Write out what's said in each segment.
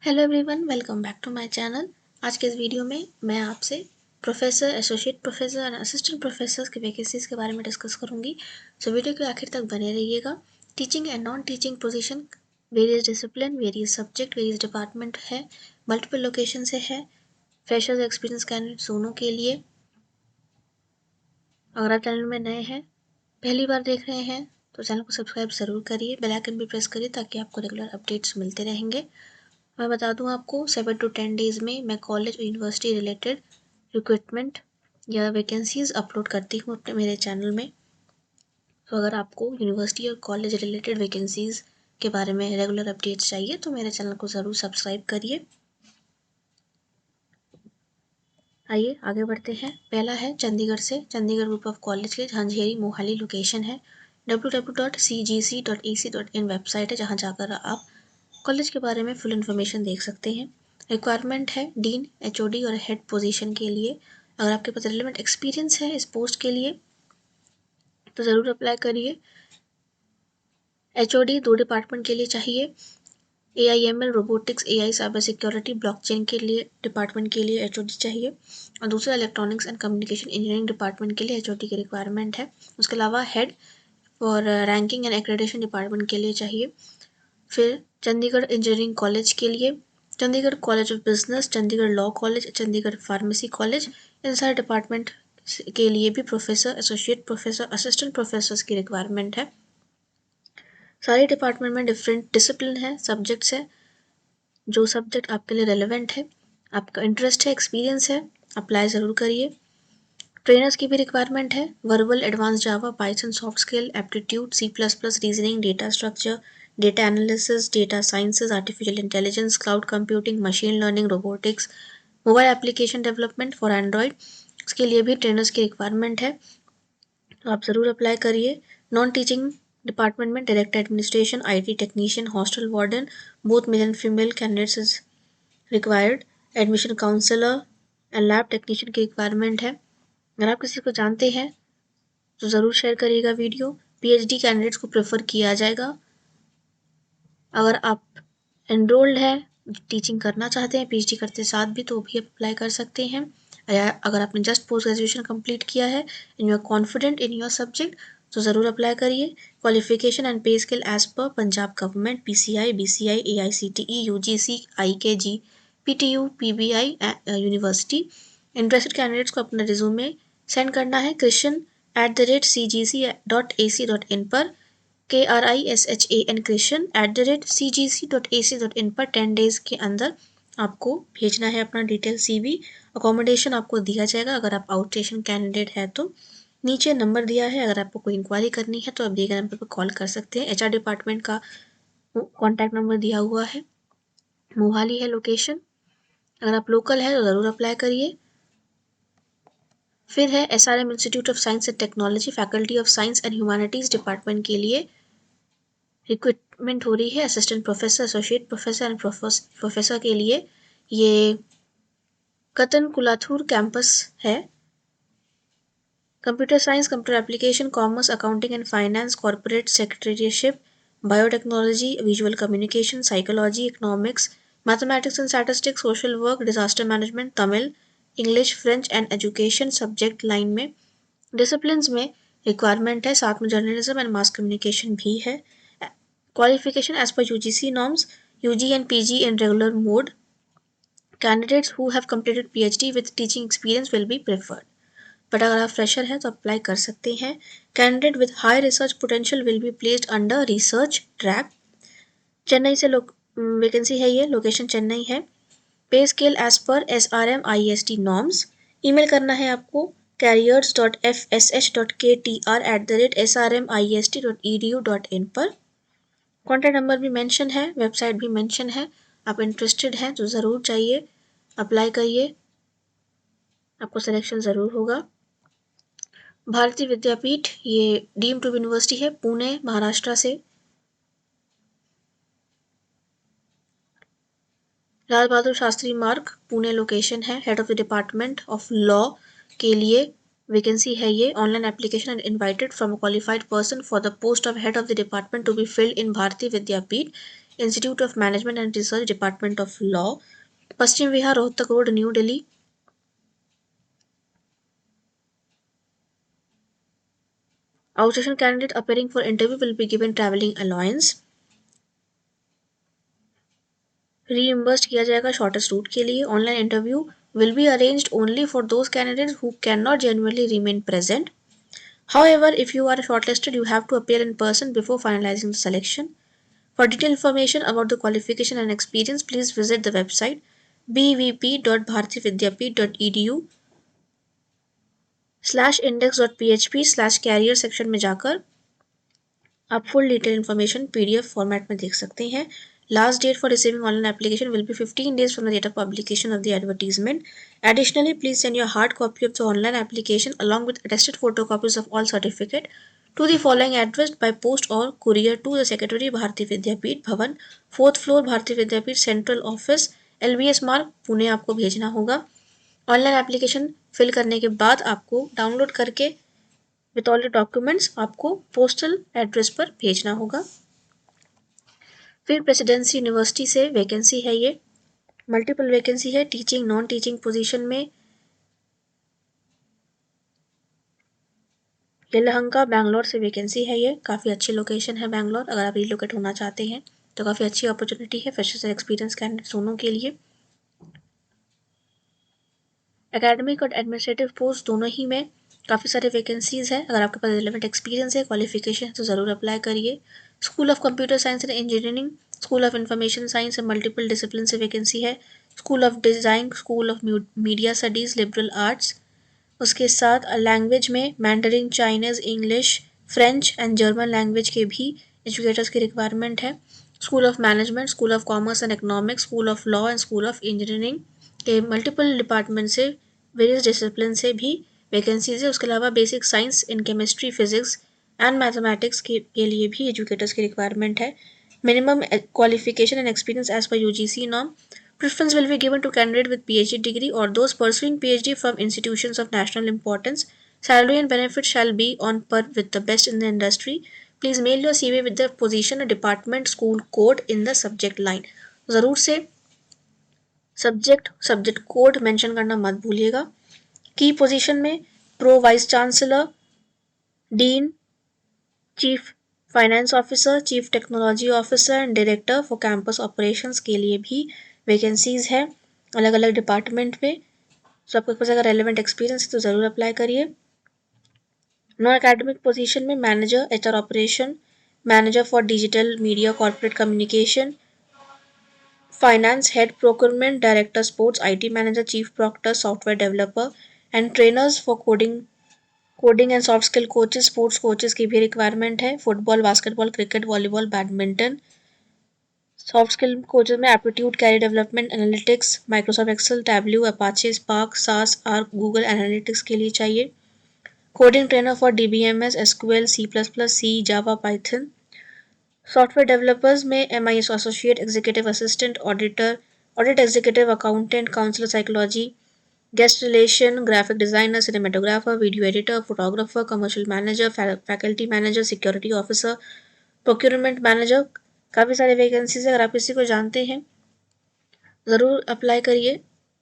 Hello everyone, welcome back to my channel. आज के इस वीडियो में मैं आपसे प्रोफेसर, एसोसिएट प्रोफेसर और असिस्टेंट प्रोफेसर की वैकेंसीज के बारे में डिस्कस करूंगी। सो वीडियो के आखिर तक बने रहिएगा। Teaching and non teaching position, various discipline, various subject, various department है, मल्टीपल लोकेशन से है, फ्रेशर्स एक्सपीरियंस कैंडिडेट दोनों के लिए। अगर आप चैनल में नए हैं, पहली बार देख रहे हैं, तो चैनल को सब्सक्राइब ज़रूर करिए, बेल आइकन भी प्रेस करिए ताकि आपको रेगुलर अपडेट्स मिलते रहेंगे। मैं बता दूं आपको 7 to 10 डेज़ में मैं कॉलेज और यूनिवर्सिटी रिलेटेड रिक्रूटमेंट या वैकेंसीज अपलोड करती हूँ अपने मेरे चैनल में। तो अगर आपको यूनिवर्सिटी और कॉलेज रिलेटेड वैकेंसीज के बारे में रेगुलर अपडेट्स चाहिए तो मेरे चैनल को ज़रूर सब्सक्राइब करिए। आइए आगे बढ़ते हैं। पहला है चंडीगढ़ से, चंडीगढ़ ग्रुप ऑफ कॉलेज के झंझेरी मोहाली लोकेशन है। www.cgc.ac.in वेबसाइट है जहाँ जाकर आप कॉलेज के बारे में फुल इन्फॉर्मेशन देख सकते हैं। रिक्वायरमेंट है डीन, एचओडी और हेड पोजीशन के लिए। अगर आपके पास रिलेवेंट एक्सपीरियंस है इस पोस्ट के लिए तो ज़रूर अप्लाई करिए। एचओडी 2 डिपार्टमेंट के लिए चाहिए, AIML, robotics, AI, cyber security, blockchain के लिए डिपार्टमेंट के लिए एचओडी चाहिए, और दूसरा electronics and communication engineering department के लिए एचओडी की रिक्वायरमेंट है। उसके अलावा हेड और रैंकिंग एंड एक्रेडिटेशन डिपार्टमेंट के लिए चाहिए। फिर चंडीगढ़ इंजीनियरिंग कॉलेज के लिए, Chandigarh college of business, Chandigarh law college, Chandigarh pharmacy college, इन सारे डिपार्टमेंट के लिए भी professor, associate professor, assistant professors की रिक्वायरमेंट है। सारे डिपार्टमेंट में डिफरेंट डिसिप्लिन है, सब्जेक्ट्स है। जो सब्जेक्ट आपके लिए रेलेवेंट है, आपका इंटरेस्ट है, एक्सपीरियंस है, अप्लाई ज़रूर करिए। ट्रेनर्स की भी रिक्वायरमेंट है, verbal, advance Java, Python, soft skill, aptitude, C++, reasoning, data structure, data analysis, data sciences, artificial intelligence, cloud computing, machine learning, robotics, mobile application development for Android, इसके लिए भी trainers की requirement है, तो आप ज़रूर अप्लाई करिए। नॉन टीचिंग डिपार्टमेंट में direct administration, IT technician, hostel warden, both male and female candidates is required, admission counsellor and lab technician की रिक्वायरमेंट है। अगर आप किसी को जानते हैं तो ज़रूर शेयर करिएगा वीडियो। PhD कैंडिडेट्स को प्रेफर किया जाएगा। अगर आप एनरोल्ड हैं, टीचिंग करना चाहते हैं PhD करते साथ भी, तो भी अप्लाई कर सकते हैं। या अगर आपने जस्ट पोस्ट ग्रेजुएशन कंप्लीट किया है and you are confident in your subject तो ज़रूर अप्लाई करिए। Qualification and pay scale as per Punjab government, PCI, BCI, AICTE, UGC, IKG, PTU, PBI university. Interested candidates को अपना रिज्यूमे सेंड करना है krishan@cgc.ac.in पर, KRISHAN krishan@cgc.ac.in पर 10 डेज के अंदर आपको भेजना है अपना डिटेल CV। अकोमोडेशन आपको दिया जाएगा अगर आप आउट स्टेशन कैंडिडेट है तो। नीचे नंबर दिया है, अगर आपको कोई इंक्वायरी करनी है तो आप दिए गए नंबर पर कॉल कर सकते हैं। HR डिपार्टमेंट का कॉन्टैक्ट नंबर दिया हुआ है। मोहाली है लोकेशन। अगर आप लोकल है तो ज़रूर अप्लाई करिए। फिर है SRM institute of science and technology, faculty of science and humanities department के लिए रिक्रूटमेंट हो रही है। Assistant professor, associate professor and professor के लिए ये कतन कुलाथूर कैंपस है। Computer science, computer application, commerce, accounting and finance, corporate secretaryship, biotechnology, visual communication, psychology, economics, mathematics and statistics, social work, disaster management, Tamil, English, French and education subject line में disciplines में requirement है। साथ में journalism and mass communication भी है। Qualification as per UGC norms, UG and PG in regular mode. Candidates who have completed PhD with teaching experience will be preferred. But अगर आप fresher हैं तो अप्लाई कर सकते हैं। Candidate with high research potential will be placed under research track. Chennai से vacancy है, ये लोकेशन चेन्नई है। Pay scale as per SRM IST norms. Email करना है आपको careers.fsh.ktr@srmist.edu.in पर। कॉन्टैक्ट नंबर भी मेंशन है, वेबसाइट भी मेंशन है। आप इंटरेस्टेड हैं तो ज़रूर चाहिए, अप्लाई करिए, आपको सिलेक्शन ज़रूर होगा। भारतीय विद्यापीठ ये डीम टू यूनिवर्सिटी है, पुणे महाराष्ट्र से। लाल बहादुर शास्त्री मार्ग, पुणे लोकेशन है। Head of the department of law के लिए वैकेंसी है ये। Online application and invited from a qualified person for the post of head of the department to be filled in Bharatiya Vidyapeeth institute of management and research, department of law, Paschim Vihar, Rohtak road, new Delhi. Outstation candidate appearing for interview will be given traveling allowance. Reimbursed किया जाएगा shortest route के लिए. Online interview will be arranged only for those candidates who cannot genuinely remain present. However, if you are shortlisted, you have to appear in person before finalizing the selection. For detailed information about the qualification and experience, please visit the website bvp.bharatividyapit.edu/index.php/career section में जाकर आप full detail information PDF format में देख सकते हैं. Last date for receiving online application will be 15 days from the date of publication of the advertisement. Additionally, please send your hard copy of the online application along with attested photocopies of all certificate to the following address by post or courier to the Secretary, Bharati Vidyapeeth Bhavan, 4th floor, Bharati Vidyapeeth Central Office, LBS मार्ग, पुणे आपको भेजना होगा. Online application fill करने के बाद आपको download करके with all the documents आपको पोस्टल एड्रेस पर भेजना होगा. फिर प्रेसिडेंसी यूनिवर्सिटी से वैकेंसी है, ये मल्टीपल वैकेंसी है. टीचिंग नॉन टीचिंग पोजीशन में यलहंका बैंगलोर से वैकेंसी है. ये काफ़ी अच्छी लोकेशन है बैंगलोर. अगर आप रिलोकेट होना चाहते हैं तो काफ़ी अच्छी अपॉर्चुनिटी है फ्रेशर्स और एक्सपीरियंस कैंडिडेट दोनों के लिए. एकेडमिक और एडमिनिस्ट्रेटिव पोस्ट दोनों ही में काफ़ी सारे वैकेंसीज है. अगर आपके पास रिलेवेंट एक्सपीरियंस है, क्वालिफिकेशन है तो ज़रूर अप्लाई करिए. School of computer science and engineering, school of information science and multiple discipline से वैकेंसी है. School of design, school of media studies, liberal arts. उसके साथ लैंग्वेज में Mandarin, Chinese, English, French and German language के भी educators की requirement है. School of management, school of commerce and economics, school of law and school of engineering के multiple department से, various discipline से भी वैकेंसीज है. उसके अलावा basic science in chemistry, physics and mathematics के लिए भी एजुकेटर्स की रिक्वायरमेंट है. Minimum qualification and experience as per UGC norm. Preference will be given to candidate with PhD degree or those pursuing PhD from institutions of national importance. Salary and benefits shall be on par with the best in the industry. Please mail your CV with the position and department school code in the subject line. ज़रूर से subject code mention करना मत भूलिएगा. की position में pro vice chancellor, dean, chief finance officer, chief technology officer and director for campus operations के लिए भी वैकेंसीज है अलग अलग डिपार्टमेंट में. तो आपके पास अगर रेलेवेंट एक्सपीरियंस है तो ज़रूर अप्लाई करिए. नॉन एकेडमिक पोजीशन में manager HR operation, manager for digital media corporate communication, finance head procurement, director sports, IT manager, chief proctor, software developer and trainers for coding and soft skill coaches, sports coaches की भी requirement है. Football, basketball, cricket, volleyball, badminton. Soft skill coaches में aptitude, career development, analytics, Microsoft Excel, Tableau, Apache, Spark, SAS, Arc, Google Analytics के लिए चाहिए. Coding trainer for DBMS, SQL, C, Java, Python. Software developers में MIS associate, executive assistant, audit executive, accountant, counsellor psychology, guest relation, graphic designer, cinematographer, video editor, photographer, commercial manager, faculty manager, security officer, procurement manager. काफ़ी सारे vacancies है. अगर आप किसी को जानते हैं ज़रूर अप्लाई करिए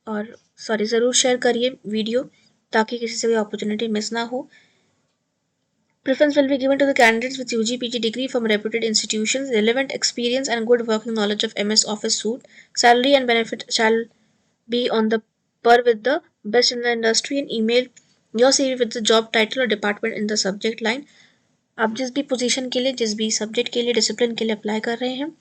और ज़रूर शेयर करिए वीडियो ताकि किसी से कोई अपॉर्चुनिटी मिस ना हो. Preference will be given to the candidates with UG PG degree from reputed institutions, relevant experience and good working knowledge of MS Office suite. Salary and benefit shall be on the par with the best in the industry, and email your CV with the job title or department in the subject line. आप जिस भी position के लिए, जिस भी subject के लिए, discipline के लिए अप्लाई कर रहे हैं,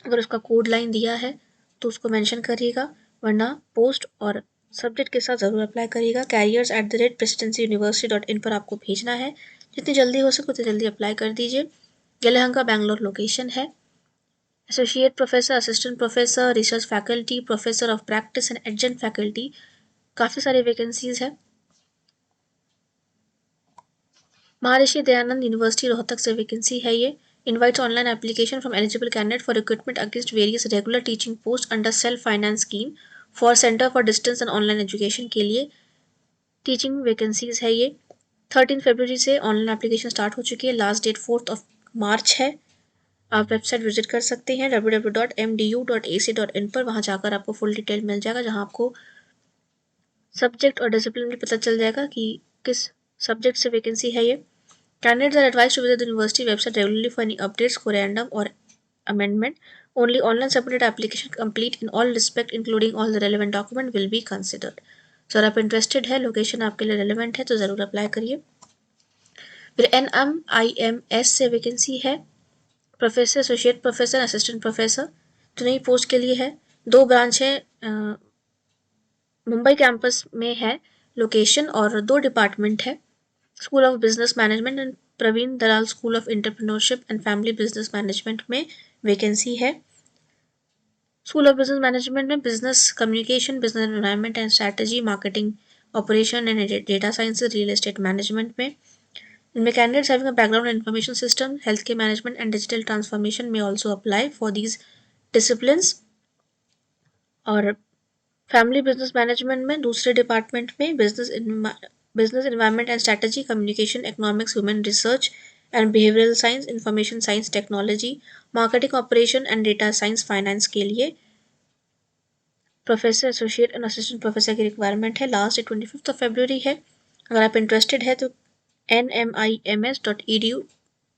अगर उसका कोड लाइन दिया है तो उसको मेंशन करिएगा, वरना पोस्ट और सब्जेक्ट के साथ ज़रूर अप्लाई करिएगा. careers@presidencyuniversity.in पर आपको भेजना है. जितनी जल्दी हो सके उतनी जल्दी अप्लाई कर दीजिए. यलहंका बैंगलोर लोकेशन है. Associate professor, assistant professor, research faculty, professor of practice and adjunct faculty, काफ़ी सारी वैकेंसीज है. महर्षि दयानंद यूनिवर्सिटी रोहतक से वैकेंसी है. ये invites online application from eligible candidate for recruitment against various regular teaching posts under self finance scheme for Center for Distance and Online Education के लिए teaching vacancies है. ये 13 फरवरी से ऑनलाइन एप्लीकेशन स्टार्ट हो चुकी है. लास्ट डेट 4 मार्च है. आप वेबसाइट विजिट कर सकते हैं www.mdu.ac.in पर। वहाँ जाकर आपको फुल डिटेल मिल जाएगा, जहाँ आपको सब्जेक्ट और डिसिप्लिन भी पता चल जाएगा कि किस सब्जेक्ट से वैकेंसी है ये। Candidates are advised to visit the university website regularly for any updates, correndum or amendment. Only online submitted application complete in all respect including all the relevant document will be considered. So अगर आप interested है, location आपके लिए relevant है, तो ज़रूर apply करिए। फिर NMIMS से वैकेंसी है professor, associate professor, assistant professor, तो नई पोस्ट के लिए है। 2 ब्रांच है, मुंबई कैंपस में है लोकेशन, और 2 डिपार्टमेंट है, school of business management and Praveen Dalal school of entrepreneurship and family business management में वैकेंसी है। स्कूल ऑफ बिजनेस मैनेजमेंट में business communication, business environment and strategy, marketing, operation and data science, real estate management में। इनमें candidates having a background in information system, health care management and digital transformation में also apply for these disciplines. और family business management में दूसरे department में business environment and strategy, communication, economics, human research and behavioural science, information science technology, marketing operation and data science, finance के लिए professor, associate and assistant professor की requirement है। Last date 25 फरवरी है। अगर आप इंटरेस्टेड है तो nmims.edu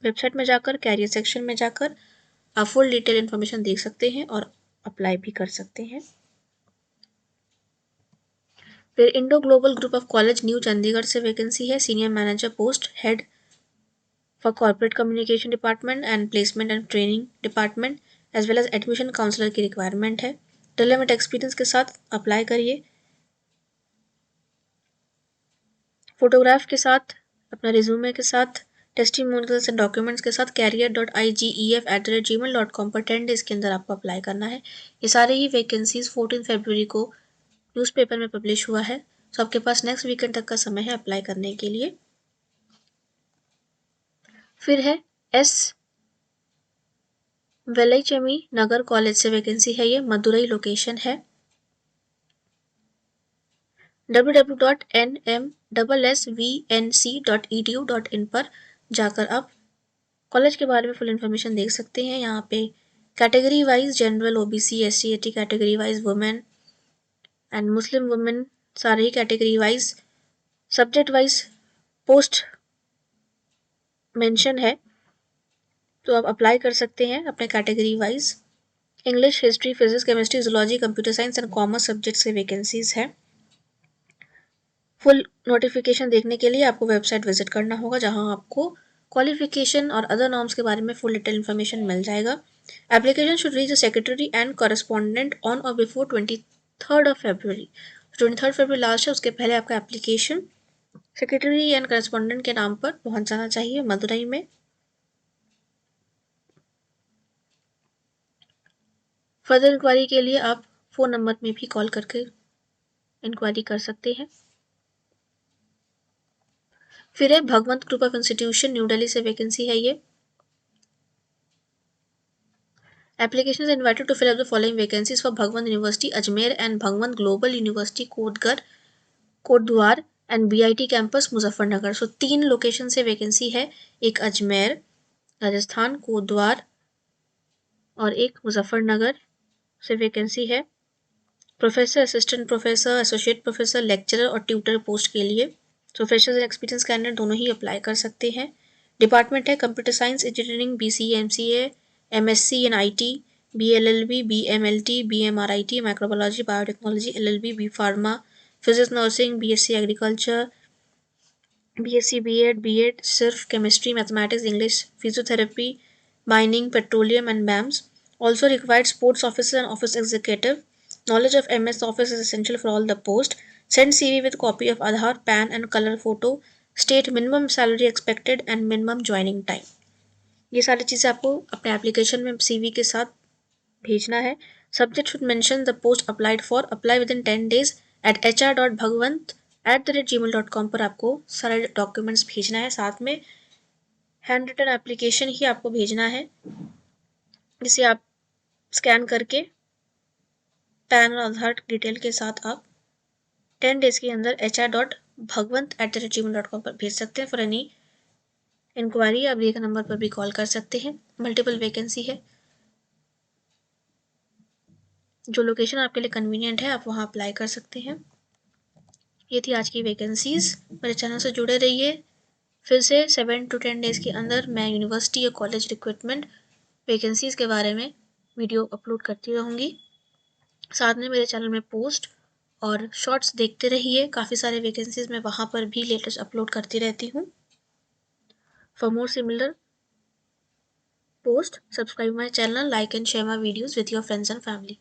वेबसाइट में जाकर कैरियर सेक्शन में जाकर आप फुल डिटेल इन्फॉर्मेशन देख सकते हैं और अप्लाई भी कर सकते हैं। फिर Indo global group of college new Chandigarh से वैकेंसी है, senior manager post, head for corporate communication department and placement and training department as well as admission counsellor की रिक्वायरमेंट है। रिलेवेंट एक्सपीरियंस के साथ अप्लाई करिए। फोटोग्राफ के साथ, अपना रिज्यूमे के साथ, टेस्टिमोनियल्स एंड डॉक्यूमेंट्स के साथ career.igef@gmail.com पर 10 डेज के अंदर आपको अप्लाई करना है। ये सारे ही वैकेंसीज 14 फरवरी को न्यूज़पेपर में पब्लिश हुआ है, तो आपके पास नेक्स्ट वीकेंड तक का समय है अप्लाई करने के लिए। फिर है एस वेलैचमी नगर कॉलेज से वैकेंसी है, ये मदुरई लोकेशन है। www.nmssvnc.edu.in पर जाकर आप कॉलेज के बारे में फुल इन्फॉर्मेशन देख सकते हैं। यहाँ पे category wise general, OBC, SC, ST category wise, women and Muslim women, सारे ही category wise, subject wise post mention है, तो आप अप्लाई कर सकते हैं अपने category wise. English, history, physics, chemistry, zoology, computer science and commerce subjects के वैकेंसीज है। फुल नोटिफिकेशन देखने के लिए आपको वेबसाइट विजिट करना होगा, जहां आपको क्वालिफिकेशन और अदर नॉर्म्स के बारे में फुल डिटेल इन्फॉर्मेशन मिल जाएगा। Application should reach the secretary and correspondent on और बिफोर 23 फरवरी। 23 फरवरी लास्ट है, उसके पहले आपका एप्लीकेशन सेक्रेटरी एंड करेस्पॉन्डेंट के नाम पर पहुंच जाना चाहिए मदुरई में। फर्दर इंक्वायरी के लिए आप फ़ोन नंबर में भी कॉल करके इंक्वायरी कर सकते हैं। फिर है Bhagwant group of institution new Delhi से वैकेंसी है ये। Applications are invited to fill up the following vacancies for Bhagwan University Ajmer and Bhagwan Global University Kotdwar and BIT campus Muzaffarnagar. So 3 location से वैकेंसी है, एक अजमेर राजस्थान कोटद्वार और एक मुजफ्फरनगर से वैकेंसी है professor, assistant professor, associate professor, lecturer और ट्यूटर पोस्ट के लिए। So freshers and experience candidate दोनों ही अप्लाई कर सकते हैं। डिपार्टमेंट है computer science, engineering, BCA, MCA, MSc in IT, BLLB, BMLT, BMRIT, microbiology, biotechnology, LLB, B pharma, physics, nursing, BSc agriculture, BSc BEd, BEd सिर्फ chemistry, mathematics, English, physiotherapy, mining, petroleum and BAMS. Also required sports officer and office executive. Knowledge of MS Office is essential for all the post. Send CV with copy of Aadhaar, PAN and color photo. State minimum salary expected and minimum joining time. ये सारी चीज़ें आपको अपने application में CV के साथ भेजना है। Subject should mention the post applied for. Apply within 10 days at hr.bhagwant@gmail.com पर आपको सारे डॉक्यूमेंट्स भेजना है। साथ में हैंड रिटन एप्लीकेशन ही आपको भेजना है, जिसे आप स्कैन करके पैन और आधार डिटेल के साथ आप 10 डेज के अंदर hr.bhagwant@gmail.com पर भेज सकते हैं फॉर एनी इंक्वायरी आप दिए गए नंबर पर भी कॉल कर सकते हैं। मल्टीपल वैकेंसी है, जो लोकेशन आपके लिए कन्वीनियंट है आप वहाँ अप्लाई कर सकते हैं। ये थी आज की वैकेंसीज़। मेरे चैनल से जुड़े रहिए। फिर से 7 to 10 डेज़ के अंदर मैं यूनिवर्सिटी या कॉलेज रिक्रूटमेंट वैकेंसीज़ के बारे में वीडियो अपलोड करती रहूँगी। साथ में मेरे चैनल में पोस्ट और शॉर्ट्स देखते रहिए, काफ़ी सारे वैकेंसीज़ मैं वहाँ पर भी लेटेस्ट अपलोड करती रहती हूँ। For more similar post, subscribe my channel, like and share my videos with your friends and family.